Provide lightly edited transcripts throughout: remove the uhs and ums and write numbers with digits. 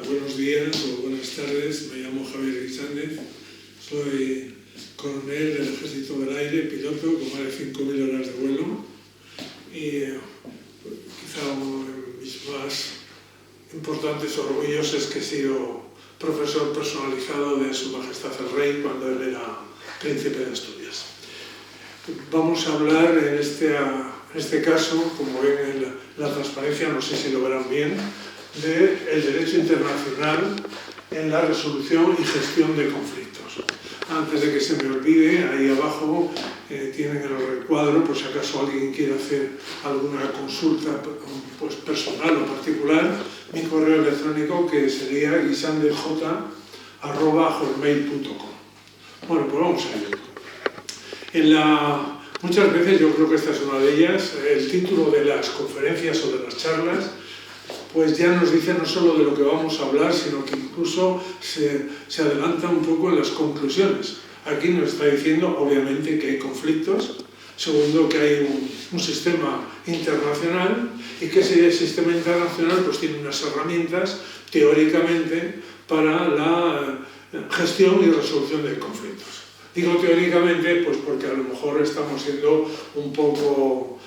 Buenos días o buenas tardes, me llamo Javier Guisández, soy coronel del Ejército del Aire, piloto con más de 5.000 horas de vuelo y quizá uno de mis más importantes orgullos es que he sido profesor personalizado de Su Majestad el Rey cuando él era príncipe de Asturias. Vamos a hablar en este caso, como ven en la transparencia, no sé si lo verán bien, del derecho internacional en la resolución y gestión de conflictos. Antes de que se me olvide, ahí abajo tienen el recuadro, por si acaso alguien quiere hacer alguna consulta pues, personal o particular, mi correo electrónico que sería guisandej@hotmail.com. Bueno, pues vamos a ello. Muchas veces, yo creo que esta es una de ellas, el título de las conferencias o de las charlas pues ya nos dice no solo de lo que vamos a hablar, sino que incluso se adelanta un poco en las conclusiones. Aquí nos está diciendo, obviamente, que hay conflictos, segundo, que hay un sistema internacional y que ese sistema internacional pues, tiene unas herramientas, teóricamente, para la gestión y resolución de conflictos. Digo teóricamente pues porque a lo mejor estamos siendo un poco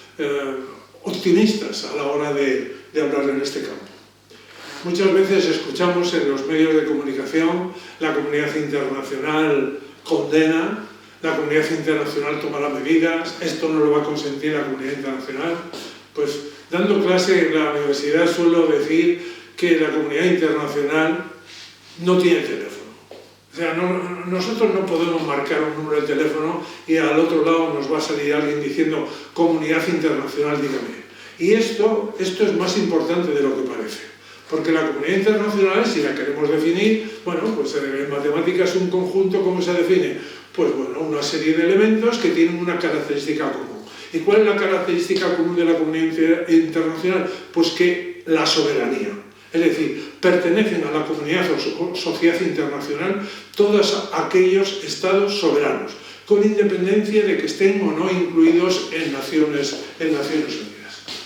optimistas a la hora de hablar en este campo. Muchas veces escuchamos en los medios de comunicación la comunidad internacional condena, la comunidad internacional tomará medidas, esto no lo va a consentir la comunidad internacional. Pues dando clase en la universidad suelo decir que la comunidad internacional no tiene teléfono. O sea, nosotros no podemos marcar un número de teléfono y al otro lado nos va a salir alguien diciendo comunidad internacional, dígame. Y esto es más importante de lo que parece, porque la comunidad internacional, si la queremos definir, bueno, pues en matemáticas un conjunto, ¿cómo se define? Pues bueno, una serie de elementos que tienen una característica común. ¿Y cuál es la característica común de la comunidad internacional? Pues que la soberanía. Es decir, pertenecen a la comunidad o sociedad internacional todos aquellos estados soberanos, con independencia de que estén o no incluidos en Naciones Unidas.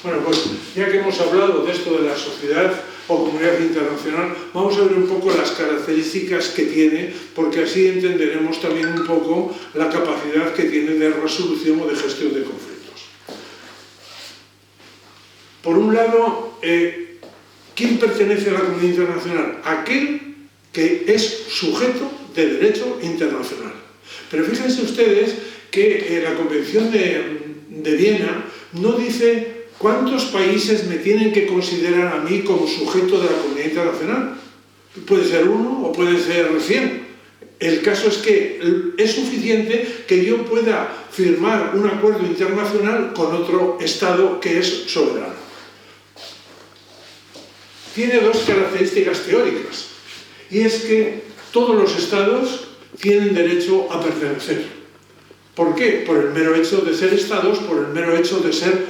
Bueno, pues ya que hemos hablado de esto de la sociedad o comunidad internacional, vamos a ver un poco las características que tiene, porque así entenderemos también un poco la capacidad que tiene de resolución o de gestión de conflictos. Por un lado, ¿quién pertenece a la comunidad internacional? Aquel que es sujeto de derecho internacional. Pero fíjense ustedes que la Convención de Viena no dice ¿cuántos países me tienen que considerar a mí como sujeto de la comunidad internacional? Puede ser 1 o puede ser 100. El caso es que es suficiente que yo pueda firmar un acuerdo internacional con otro Estado que es soberano. Tiene dos características teóricas, y es que todos los Estados tienen derecho a pertenecer. ¿Por qué? Por el mero hecho de ser estados, por el mero hecho de ser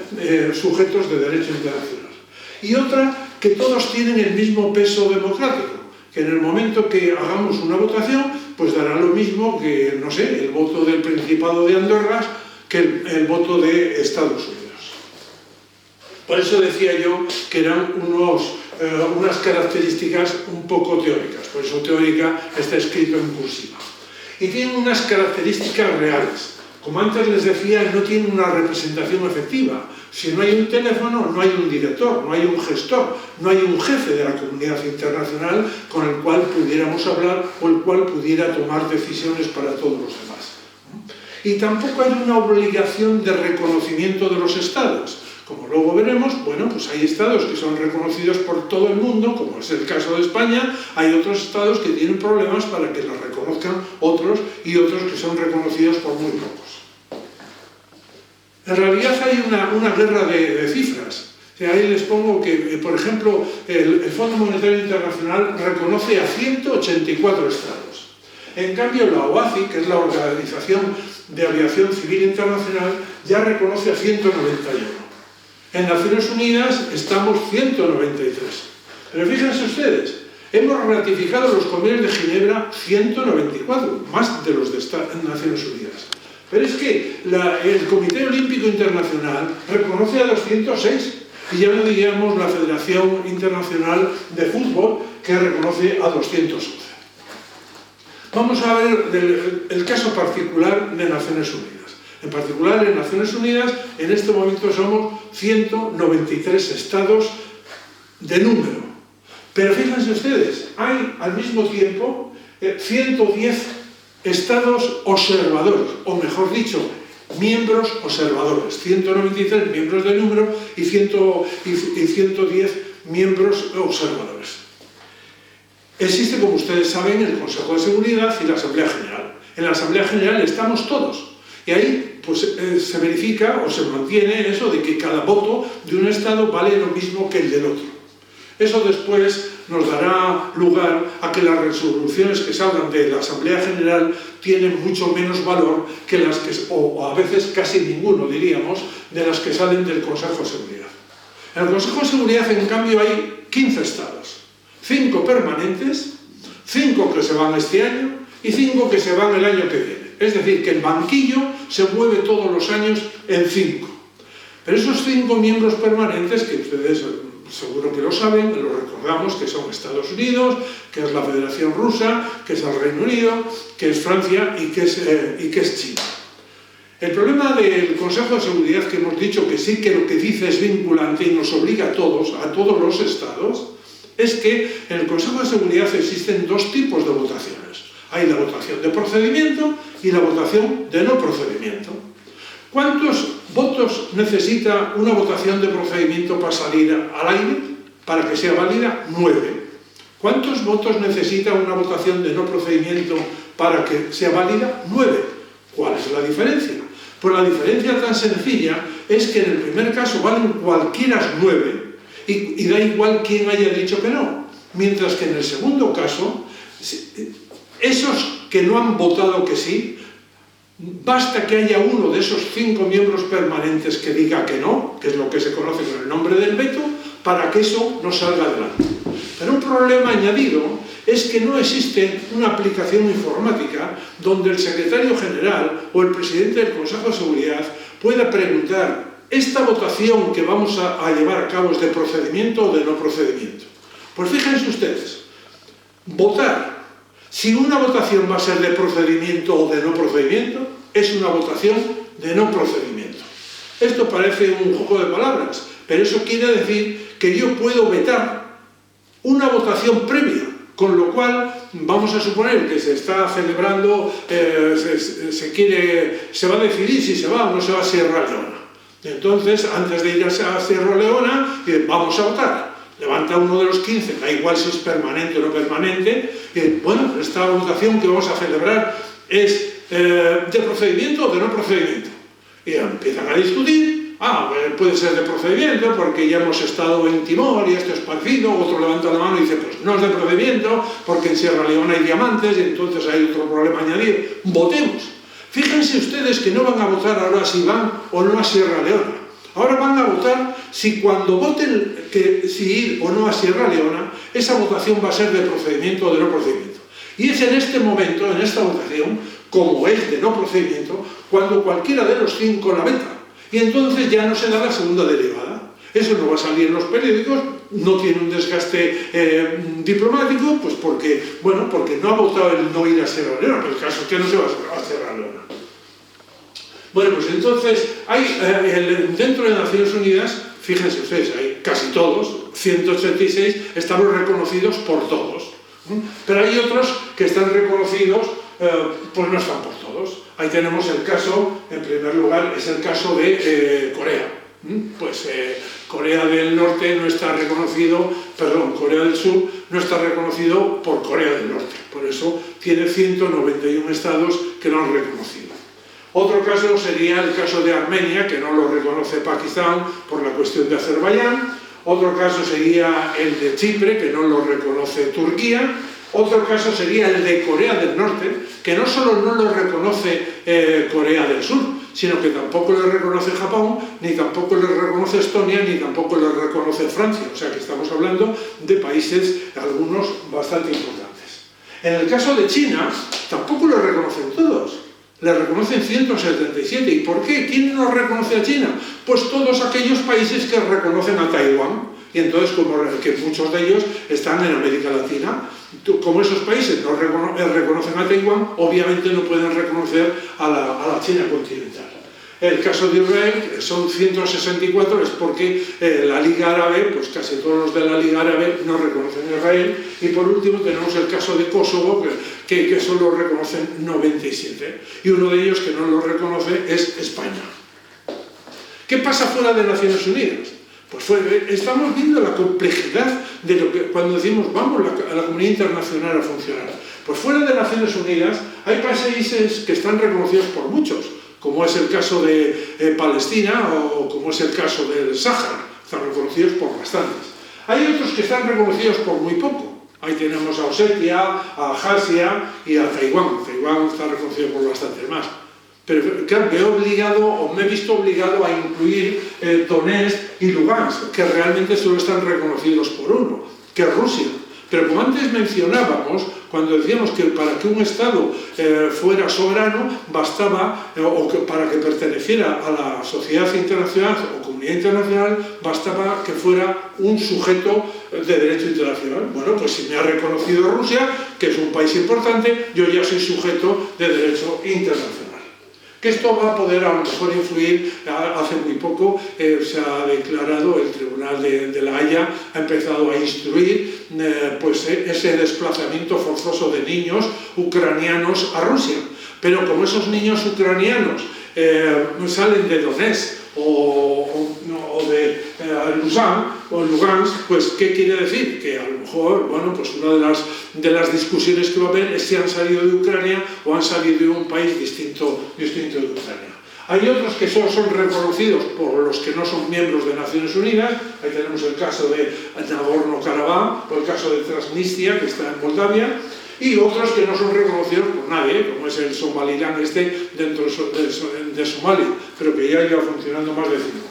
sujetos de derecho internacional. Y otra, que todos tienen el mismo peso democrático, que en el momento que hagamos una votación, pues dará lo mismo que, no sé, el voto del Principado de Andorra que el voto de Estados Unidos. Por eso decía yo que eran unas características un poco teóricas, por eso teórica está escrito en cursiva. Y tienen unas características reales. Como antes les decía, no tienen una representación efectiva. Si no hay un teléfono, no hay un director, no hay un gestor, no hay un jefe de la comunidad internacional con el cual pudiéramos hablar o el cual pudiera tomar decisiones para todos los demás. Y tampoco hay una obligación de reconocimiento de los estados. Como luego veremos, bueno, pues hay estados que son reconocidos por todo el mundo, como es el caso de España, hay otros estados que tienen problemas para que los reconozcan otros y otros que son reconocidos por muy pocos. En realidad hay una guerra de cifras. O sea, ahí les pongo que, por ejemplo, el Fondo Monetario Internacional reconoce a 184 estados. En cambio, la OACI, que es la Organización de Aviación Civil Internacional, ya reconoce a 191. En Naciones Unidas estamos 193. Pero fíjense ustedes, hemos ratificado los convenios de Ginebra 194, más de los de Naciones Unidas. Pero es que el Comité Olímpico Internacional reconoce a 206. y ya no diríamos la Federación Internacional de Fútbol, que reconoce a 211. Vamos a ver el caso particular de Naciones Unidas. En particular, en Naciones Unidas, en este momento somos 193 estados de número. Pero fíjense ustedes, hay al mismo tiempo 110 estados observadores, o mejor dicho, miembros observadores. 193 miembros de número y 110 miembros observadores. Existe, como ustedes saben, el Consejo de Seguridad y la Asamblea General. En la Asamblea General estamos todos. Y ahí pues, se verifica o se mantiene eso de que cada voto de un Estado vale lo mismo que el del otro. Eso después nos dará lugar a que las resoluciones que salgan de la Asamblea General tienen mucho menos valor que las que, o a veces casi ninguno, diríamos, de las que salen del Consejo de Seguridad. En el Consejo de Seguridad, en cambio, hay 15 estados. 5 permanentes, 5 que se van este año y 5 que se van el año que viene. Es decir, que el banquillo se mueve todos los años en 5. Pero esos 5 miembros permanentes, que ustedes seguro que lo saben, lo recordamos, que son Estados Unidos, que es la Federación Rusa, que es el Reino Unido, que es Francia y que es China. El problema del Consejo de Seguridad, que hemos dicho que sí que lo que dice es vinculante y nos obliga a todos los estados, es que en el Consejo de Seguridad existen 2 tipos de votaciones. Hay la votación de procedimiento y la votación de no procedimiento. ¿Cuántos votos necesita una votación de procedimiento para salir al aire, para que sea válida? 9. ¿Cuántos votos necesita una votación de no procedimiento para que sea válida? 9. ¿Cuál es la diferencia? Pues la diferencia tan sencilla es que en el primer caso valen cualquiera 9 y da igual quién haya dicho que no. Mientras que en el segundo caso, esos que no han votado que sí, basta que haya uno de esos 5 miembros permanentes que diga que no, que es lo que se conoce con el nombre del veto, para que eso no salga adelante. Pero un problema añadido es que no existe una aplicación informática donde el secretario general o el presidente del Consejo de Seguridad pueda preguntar: ¿esta votación que vamos a llevar a cabo es de procedimiento o de no procedimiento? Pues fíjense ustedes, votar si una votación va a ser de procedimiento o de no procedimiento es una votación de no procedimiento. Esto parece un juego de palabras, pero eso quiere decir que yo puedo vetar una votación previa, con lo cual vamos a suponer que se está celebrando, se va a decidir si se va o no se va a Sierra Leona. Entonces, antes de ir a Sierra Leona, vamos a votar. Levanta uno de los 15, da igual si es permanente o no permanente, y bueno, esta votación que vamos a celebrar es de procedimiento o de no procedimiento. Y empiezan a discutir: puede ser de procedimiento porque ya hemos estado en Timor y esto es parecido. Otro levanta la mano y dice: pues no es de procedimiento porque en Sierra Leona hay diamantes y entonces hay otro problema añadido. Votemos. Fíjense ustedes que no van a votar ahora si van o no a Sierra Leona. Ahora van a votar si cuando voten si ir o no a Sierra Leona, esa votación va a ser de procedimiento o de no procedimiento. Y es en este momento, en esta votación, como es de no procedimiento, cuando cualquiera de los 5 la veta. Y entonces ya no se da la segunda derivada. Eso no va a salir en los periódicos, no tiene un desgaste diplomático, pues porque no ha votado el no ir a Sierra Leona, pero el caso es que no se va a Sierra Leona. Bueno, pues entonces, dentro de Naciones Unidas, fíjense ustedes, hay casi todos, 186, estamos reconocidos por todos. Pero hay otros que están reconocidos, pues no están por todos. Ahí tenemos el caso, en primer lugar, es el caso de Corea. Pues Corea del Norte no está reconocido, Corea del Sur no está reconocido por Corea del Norte. Por eso tiene 191 estados que lo han reconocido. Otro caso sería el caso de Armenia, que no lo reconoce Pakistán por la cuestión de Azerbaiyán. Otro caso sería el de Chipre, que no lo reconoce Turquía. Otro caso sería el de Corea del Norte, que no solo no lo reconoce Corea del Sur, sino que tampoco lo reconoce Japón, ni tampoco lo reconoce Estonia, ni tampoco lo reconoce Francia. O sea que estamos hablando de países, algunos bastante importantes. En el caso de China, tampoco lo reconocen todos. Le reconocen 177. ¿Y por qué? ¿Quién no reconoce a China? Pues todos aquellos países que reconocen a Taiwán. Y entonces, como que muchos de ellos están en América Latina, como esos países no reconocen a Taiwán, obviamente no pueden reconocer a la China continental. El caso de Israel, son 164, es porque la Liga Árabe, pues casi todos los de la Liga Árabe no reconocen a Israel. Y por último tenemos el caso de Kosovo, que solo reconocen 97. Y uno de ellos que no lo reconoce es España. ¿Qué pasa fuera de Naciones Unidas? Pues estamos viendo la complejidad de lo que cuando decimos vamos a la comunidad internacional a funcionar. Pues fuera de Naciones Unidas hay países que están reconocidos por muchos, como es el caso de Palestina o como es el caso del Sáhara, están reconocidos por bastantes. Hay otros que están reconocidos por muy poco. Ahí tenemos a Osetia, a Abjasia y a Taiwán. Taiwán está reconocido por bastante más. Pero claro, me he visto obligado a incluir Donetsk y Lugansk, que realmente solo están reconocidos por uno, que es Rusia. Pero como antes mencionábamos, cuando decíamos que para que un Estado fuera soberano, bastaba, para que perteneciera a la sociedad internacional o comunidad internacional, bastaba que fuera un sujeto de derecho internacional. Bueno, pues si me ha reconocido Rusia, que es un país importante, yo ya soy sujeto de derecho internacional. Que esto va a poder a lo mejor influir, hace muy poco se ha declarado, el Tribunal de La Haya ha empezado a instruir pues, ese desplazamiento forzoso de niños ucranianos a Rusia. Pero como esos niños ucranianos salen de Donetsk o de Lugansk, pues ¿qué quiere decir? Que a lo mejor, bueno, pues una de las discusiones que va a haber es si han salido de Ucrania o han salido de un país distinto de Ucrania. Hay otros que solo son reconocidos por los que no son miembros de Naciones Unidas. Ahí tenemos el caso de Nagorno-Karabaj o el caso de Transnistria, que está en Moldavia, y otros que no son reconocidos por nadie, como es el Somaliland dentro de Somalia, pero que ya lleva funcionando más de 5 años.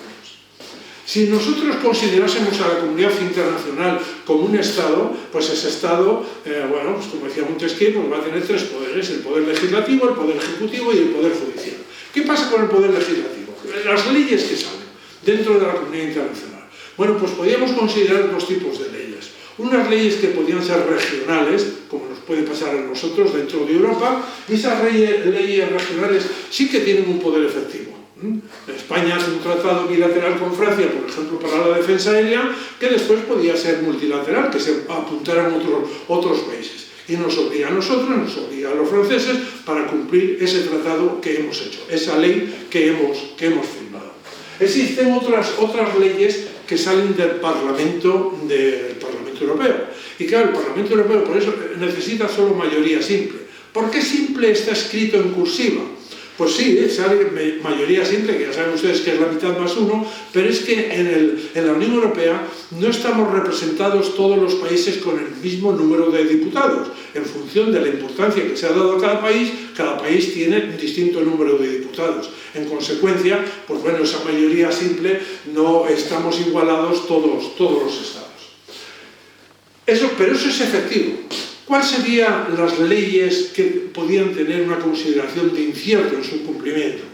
Si nosotros considerásemos a la comunidad internacional como un Estado, pues ese Estado, bueno, pues como decía Montesquieu, pues va a tener 3 poderes: el poder legislativo, el poder ejecutivo y el poder judicial. ¿Qué pasa con el poder legislativo? Las leyes que salen dentro de la comunidad internacional. Bueno, pues podríamos considerar 2 tipos de leyes. Unas leyes que podrían ser regionales, como nos puede pasar a nosotros dentro de Europa, y esas leyes regionales sí que tienen un poder efectivo. España hace un tratado bilateral con Francia, por ejemplo, para la defensa aérea, que después podía ser multilateral, que se apuntaran otros países. Y nos obliga a nosotros, nos obliga a los franceses, para cumplir ese tratado que hemos hecho, esa ley que hemos firmado. Existen otras leyes que salen del Parlamento Europeo. Y claro, el Parlamento Europeo por eso necesita solo mayoría simple. ¿Por qué simple está escrito en cursiva? Pues sí, sale mayoría simple, que ya saben ustedes que es la mitad más 1, pero es que en la Unión Europea no estamos representados todos los países con el mismo número de diputados. En función de la importancia que se ha dado a cada país tiene un distinto número de diputados. En consecuencia, pues bueno, esa mayoría simple no estamos igualados todos los estados. Pero eso es efectivo. ¿Cuáles serían las leyes que podían tener una consideración de incierto en su cumplimiento?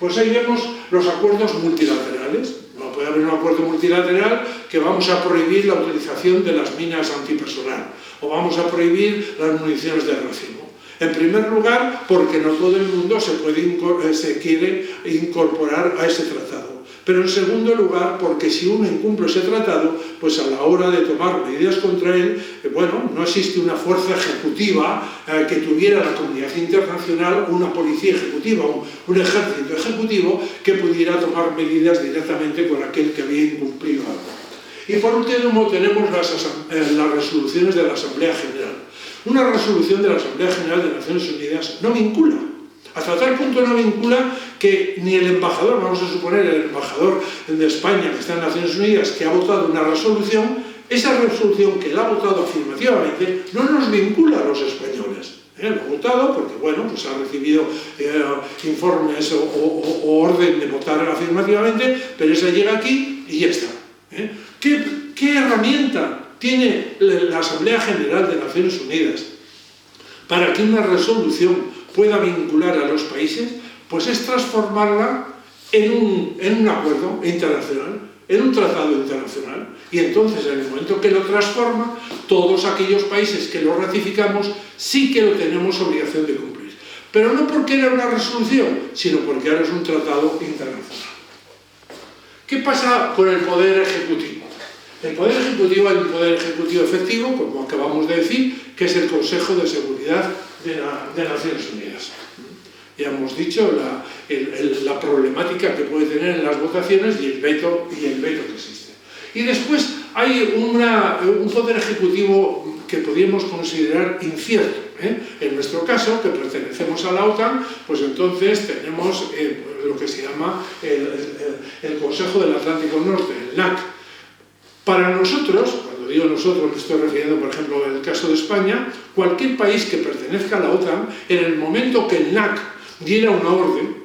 Pues ahí vemos los acuerdos multilaterales. No puede haber un acuerdo multilateral que vamos a prohibir la utilización de las minas antipersonal o vamos a prohibir las municiones de racimo. En primer lugar, porque no todo el mundo se quiere incorporar a ese tratado. Pero en segundo lugar, porque si uno incumple ese tratado, pues a la hora de tomar medidas contra él, bueno, no existe una fuerza ejecutiva que tuviera la comunidad internacional, una policía ejecutiva, un ejército ejecutivo que pudiera tomar medidas directamente con aquel que había incumplido algo. Y por último tenemos las resoluciones de la Asamblea General. Una resolución de la Asamblea General de Naciones Unidas no vincula. Hasta tal punto no vincula que ni el embajador, vamos a suponer el embajador de España que está en Naciones Unidas, que ha votado una resolución, esa resolución que él ha votado afirmativamente no nos vincula a los españoles. Lo ha votado porque, bueno, pues ha recibido informes o orden de votar afirmativamente, pero esa llega aquí y ya está. ¿Qué herramienta tiene la Asamblea General de Naciones Unidas para que una resolución pueda vincular a los países, pues es transformarla en un acuerdo internacional, en un tratado internacional. Y entonces, en el momento que lo transforma, todos aquellos países que lo ratificamos sí que lo tenemos obligación de cumplir. Pero no porque era una resolución, sino porque ahora es un tratado internacional. ¿Qué pasa con el poder ejecutivo? El poder ejecutivo, hay un poder ejecutivo efectivo, como acabamos de decir, que es el Consejo de Seguridad de Naciones Unidas. Ya hemos dicho la problemática que puede tener en las votaciones y el veto que existe. Y después hay un poder ejecutivo que podríamos considerar incierto. En nuestro caso, que pertenecemos a la OTAN, pues entonces tenemos lo que se llama el Consejo del Atlántico Norte, el NAC. Para nosotros, cuando digo nosotros me estoy refiriendo, por ejemplo, en el caso de España, cualquier país que pertenezca a la OTAN, en el momento que el NAC diera una orden,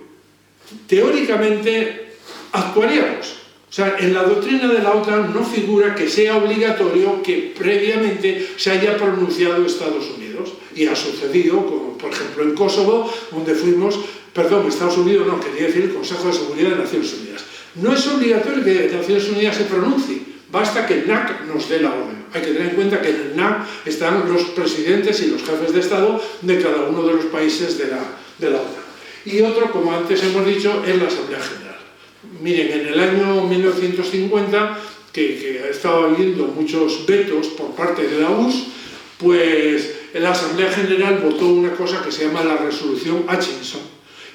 teóricamente actuaríamos. O sea, en la doctrina de la OTAN no figura que sea obligatorio que previamente se haya pronunciado Estados Unidos. Y ha sucedido, como por ejemplo en Kosovo, donde Estados Unidos no, quería decir el Consejo de Seguridad de Naciones Unidas. No es obligatorio que Naciones Unidas se pronuncie, basta que el NAC nos dé la orden. Hay que tener en cuenta que en el NAC están los presidentes y los jefes de Estado de cada uno de los países de la OTAN. Y otro, como antes hemos dicho, es la Asamblea General. Miren, en el año 1950, que estaba habiendo muchos vetos por parte de la URSS, pues la Asamblea General votó una cosa que se llama la Resolución Hutchinson.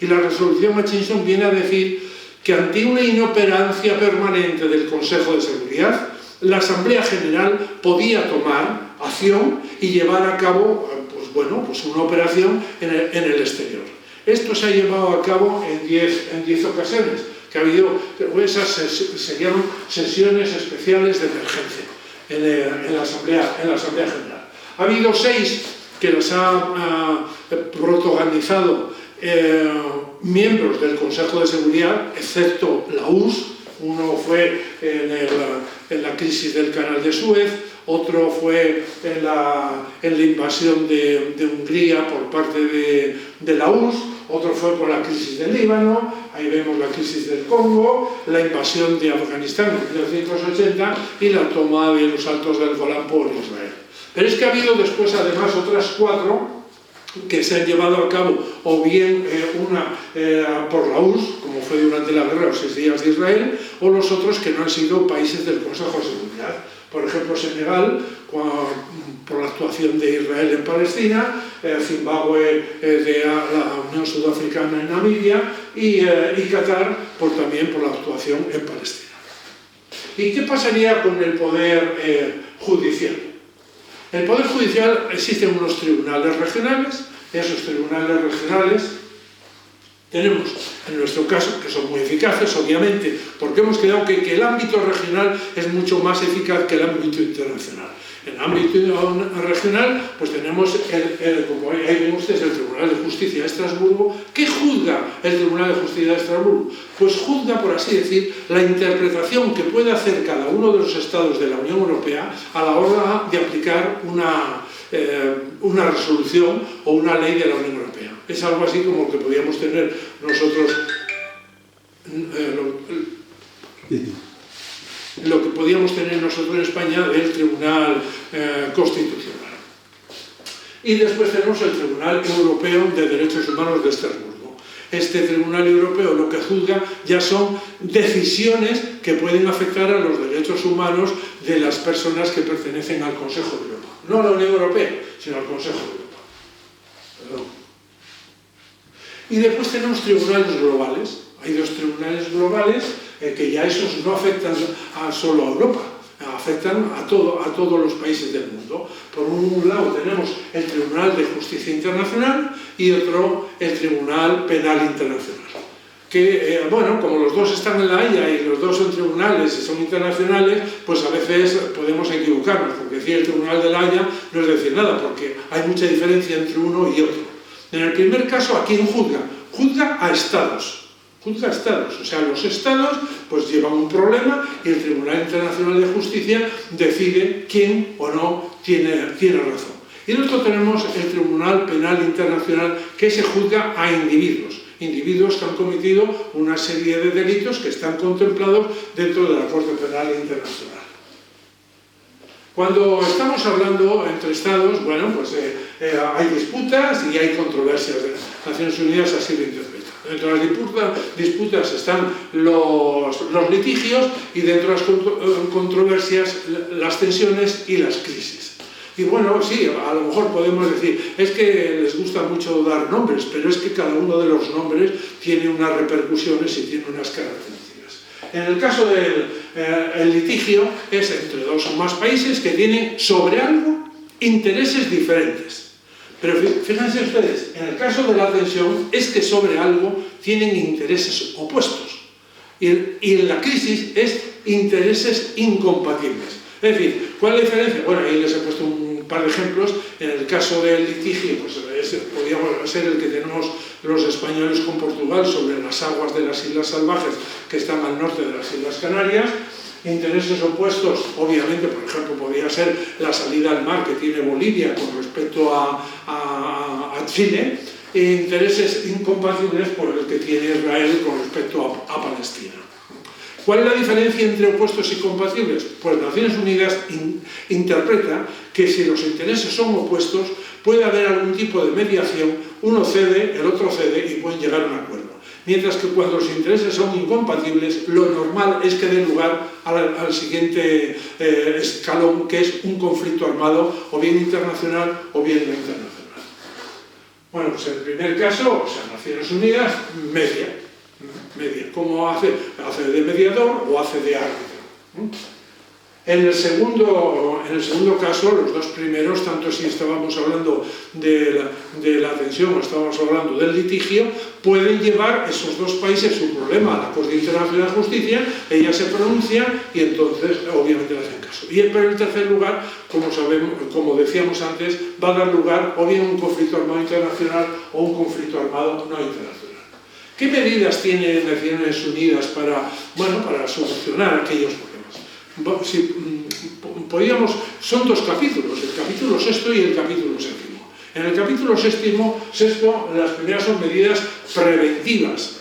Y la Resolución Hutchinson viene a decir que ante una inoperancia permanente del Consejo de Seguridad, la Asamblea General podía tomar acción y llevar a cabo pues una operación en el exterior. Esto se ha llevado a cabo en 10 ocasiones, que ha habido esas se llaman sesiones especiales de emergencia en la Asamblea General. Ha habido 6 que las ha protagonizado miembros del Consejo de Seguridad, excepto la URSS. Uno fue en la crisis del Canal de Suez, otro fue en la invasión de Hungría por parte de la URSS, otro fue por la crisis del Líbano, ahí vemos la crisis del Congo, la invasión de Afganistán en 1980 y la toma de los Altos del Golán por Israel. Pero es que ha habido después además otras 4 que se han llevado a cabo, o bien una por la URSS, como fue durante la guerra de los 6 días de Israel, o los otros que no han sido países del Consejo de Seguridad. Por ejemplo, Senegal, por la actuación de Israel en Palestina, Zimbabue de la Unión Sudafricana en Namibia y Qatar también por la actuación en Palestina. ¿Y qué pasaría con el poder judicial? En el Poder Judicial existen unos tribunales regionales. Esos tribunales regionales tenemos, en nuestro caso, que son muy eficaces, obviamente, porque hemos quedado que el ámbito regional es mucho más eficaz que el ámbito internacional. En el ámbito regional, pues tenemos, como ahí ven ustedes, el Tribunal de Justicia de Estrasburgo. ¿Qué juzga el Tribunal de Justicia de Estrasburgo? Pues juzga, por así decir, la interpretación que puede hacer cada uno de los estados de la Unión Europea a la hora de aplicar una resolución o una ley de la Unión Europea. Es algo así como lo que podríamos tener nosotros, lo que podíamos tener nosotros en España del Tribunal Constitucional. Y después tenemos el Tribunal Europeo de Derechos Humanos de Estrasburgo. Este Tribunal Europeo lo que juzga ya son decisiones que pueden afectar a los derechos humanos de las personas que pertenecen al Consejo de Europa. No a la Unión Europea, sino al Consejo de Europa. Perdón. Y después tenemos tribunales globales. Hay 2 tribunales globales que ya esos no afectan solo a Europa, afectan a todos los países del mundo. Por un lado tenemos el Tribunal de Justicia Internacional y otro el Tribunal Penal Internacional. Que, bueno, como los 2 están en La Haya y los 2 son tribunales y son internacionales, pues a veces podemos equivocarnos, porque decir el Tribunal de La Haya no es decir nada, porque hay mucha diferencia entre uno y otro. En el primer caso, ¿a quién juzga? Juzga a estados. Juzga a estados. O sea, los estados pues llevan un problema y el Tribunal Internacional de Justicia decide quién o no tiene razón. Y luego tenemos el Tribunal Penal Internacional, que se juzga a individuos que han cometido una serie de delitos que están contemplados dentro de la Corte Penal Internacional. Cuando estamos hablando entre Estados, bueno, pues hay disputas y hay controversias. Naciones Unidas así lo interpreta. Dentro de las disputas están los litigios y dentro de las controversias las tensiones y las crisis. Y bueno, sí, a lo mejor podemos decir, es que les gusta mucho dar nombres, pero es que cada uno de los nombres tiene unas repercusiones y tiene unas características. En el caso del litigio es entre dos o más países que tienen sobre algo intereses diferentes. Pero fíjense ustedes, en el caso de la tensión es que sobre algo tienen intereses opuestos. Y en la crisis es intereses incompatibles. Es decir, ¿cuál es la diferencia? Bueno, ahí les he puesto un par de ejemplos. En el caso del litigio, pues podríamos ser el que tenemos los españoles con Portugal sobre las aguas de las Islas Salvajes que están al norte de las Islas Canarias. Intereses opuestos, obviamente, por ejemplo, podría ser la salida al mar que tiene Bolivia con respecto a Chile, e intereses incompatibles por el que tiene Israel con respecto a Palestina. ¿Cuál es la diferencia entre opuestos y compatibles? Pues Naciones Unidas interpreta que si los intereses son opuestos puede haber algún tipo de mediación, uno cede, el otro cede y pueden llegar a un acuerdo. Mientras que cuando los intereses son incompatibles, lo normal es que dé lugar al siguiente escalón, que es un conflicto armado, o bien internacional o bien no internacional. Bueno, pues en el primer caso, o sea, Naciones Unidas media. ¿Cómo hace? ¿Hace de mediador o hace de árbitro? En el segundo caso, los dos primeros, tanto si estábamos hablando de la tensión o estábamos hablando del litigio, pueden llevar esos dos países su problema a la Corte Internacional de Justicia, ella se pronuncia y entonces obviamente le hacen caso. Y en el tercer lugar, como decíamos antes, va a dar lugar o bien a un conflicto armado internacional o un conflicto armado no internacional. ¿Qué medidas tiene Naciones Unidas para solucionar aquellos problemas? Si son dos capítulos, el capítulo sexto y el capítulo séptimo. En el capítulo sexto, las primeras son medidas preventivas.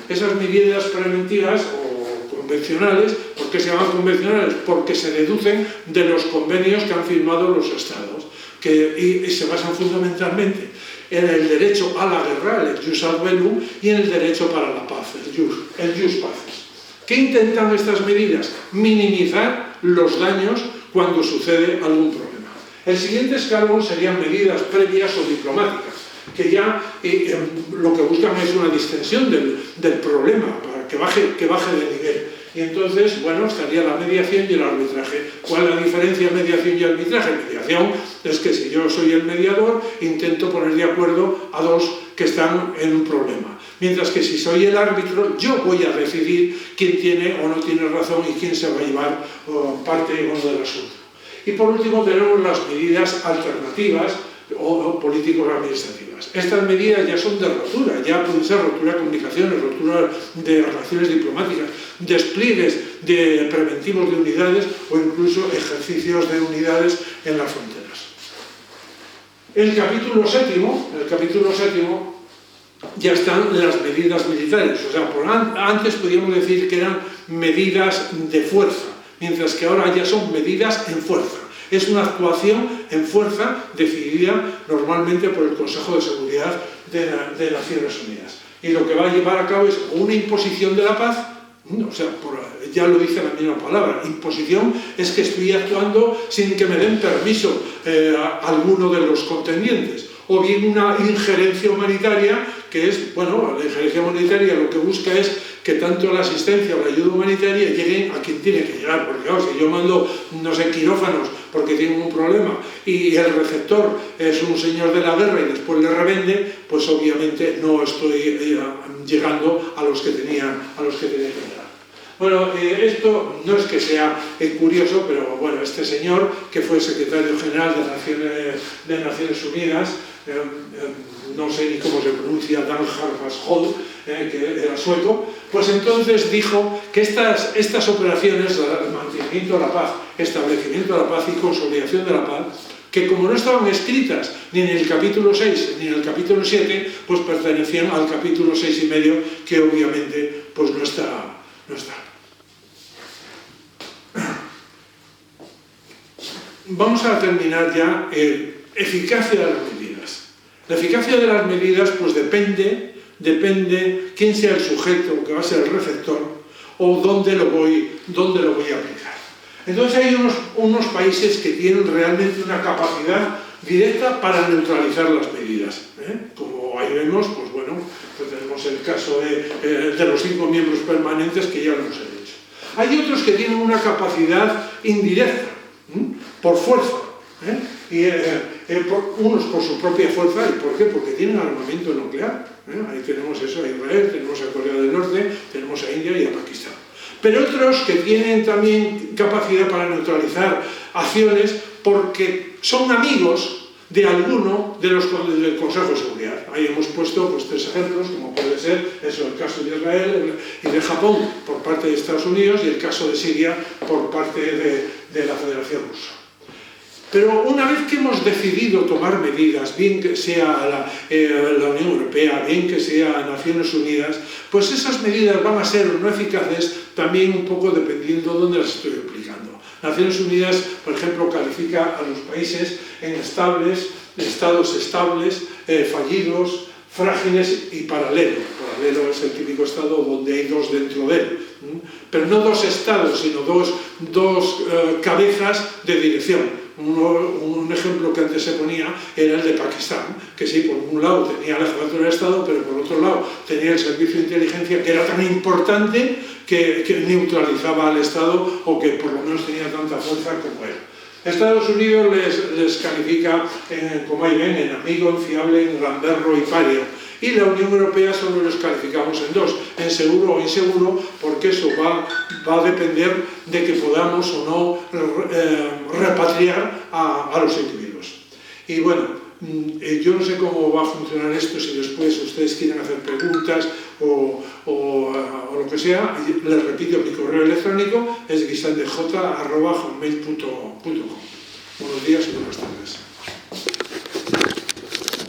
Esas medidas preventivas o convencionales, ¿por qué se llaman convencionales? Porque se deducen de los convenios que han firmado los Estados y se basan fundamentalmente en el derecho a la guerra, el jus ad bellum, y en el derecho para la paz, el jus pacem. ¿Qué intentan estas medidas? Minimizar los daños cuando sucede algún problema. El siguiente escalón serían medidas previas o diplomáticas, que ya lo que buscan es una distensión del problema, para que baje de nivel. Y entonces, bueno, estaría la mediación y el arbitraje. ¿Cuál es la diferencia entre mediación y arbitraje? Mediación es que si yo soy el mediador, intento poner de acuerdo a dos que están en un problema. Mientras que si soy el árbitro, yo voy a decidir quién tiene o no tiene razón y quién se va a llevar parte o no del asunto. Y por último tenemos las medidas alternativas o político-administrativas. Estas medidas ya son de rotura, ya pueden ser rotura de comunicaciones, rotura de relaciones diplomáticas, despliegues preventivos de unidades o incluso ejercicios de unidades en las fronteras. El capítulo séptimo ya están las medidas militares, o sea, antes podíamos decir que eran medidas de fuerza, mientras que ahora ya son medidas en fuerza. Es una actuación en fuerza decidida normalmente por el Consejo de Seguridad de Naciones Unidas. Y lo que va a llevar a cabo es una imposición de la paz, o sea, ya lo dice la misma palabra, imposición es que estoy actuando sin que me den permiso alguno de los contendientes, o bien una injerencia humanitaria que es, bueno, la injerencia humanitaria lo que busca es que tanto la asistencia o la ayuda humanitaria lleguen a quien tiene que llegar, porque claro, si yo mando, no sé, quirófanos porque tienen un problema y el receptor es un señor de la guerra y después le revende, pues obviamente no estoy llegando a los que tenía que llegar. Bueno, esto no es que sea curioso, pero bueno, este señor, que fue secretario general de Naciones Unidas, no sé ni cómo se pronuncia, Dan Hammarskjöld, que era sueco, pues entonces dijo que estas operaciones, el mantenimiento de la paz, establecimiento de la paz y consolidación de la paz, que como no estaban escritas ni en el capítulo 6 ni en el capítulo 7, pues pertenecían al capítulo 6 y medio, que obviamente pues no está. Vamos a terminar ya. Eficacia de las medidas. La eficacia de las medidas pues depende quién sea el sujeto, que va a ser el receptor, o dónde lo voy a aplicar. Entonces hay unos países que tienen realmente una capacidad directa para neutralizar las medidas. Como ahí vemos, pues bueno, pues tenemos el caso de los 5 miembros permanentes, que ya lo hemos hecho. Hay otros que tienen una capacidad indirecta, por fuerza, unos por su propia fuerza. ¿Y por qué? Porque tienen armamento nuclear. Ahí tenemos eso a Israel, tenemos a Corea del Norte, tenemos a India y a Pakistán. Pero otros que tienen también capacidad para neutralizar acciones porque son amigos de alguno de los del Consejo de Seguridad. Ahí hemos puesto pues 3 ejemplos, como puede ser eso, el caso de Israel y de Japón por parte de Estados Unidos, y el caso de Siria por parte de la Federación Rusa. Pero una vez que hemos decidido tomar medidas, bien que sea la Unión Europea, bien que sea Naciones Unidas, pues esas medidas van a ser no eficaces también un poco dependiendo de dónde las estoy aplicando. Naciones Unidas, por ejemplo, califica a los países en estados estables, fallidos, frágiles y paralelo. Paralelo es el típico estado donde hay 2 dentro de él. Pero no 2 estados, sino dos cabezas de dirección. Un ejemplo que antes se ponía era el de Pakistán, que sí, por un lado tenía la jefatura del Estado, pero por otro lado tenía el servicio de inteligencia, que era tan importante que neutralizaba al Estado, o que por lo menos tenía tanta fuerza como él. Estados Unidos les califica, como ahí ven, en amigo, en fiable, en gamberro y paria. Y la Unión Europea solo los calificamos en 2, en seguro o inseguro, porque eso va a depender de que podamos o no repatriar a los individuos. Y bueno, yo no sé cómo va a funcionar esto, si después ustedes quieren hacer preguntas o lo que sea. Les repito, mi correo electrónico es guisandej@hotmail.com. Buenos días y buenas tardes.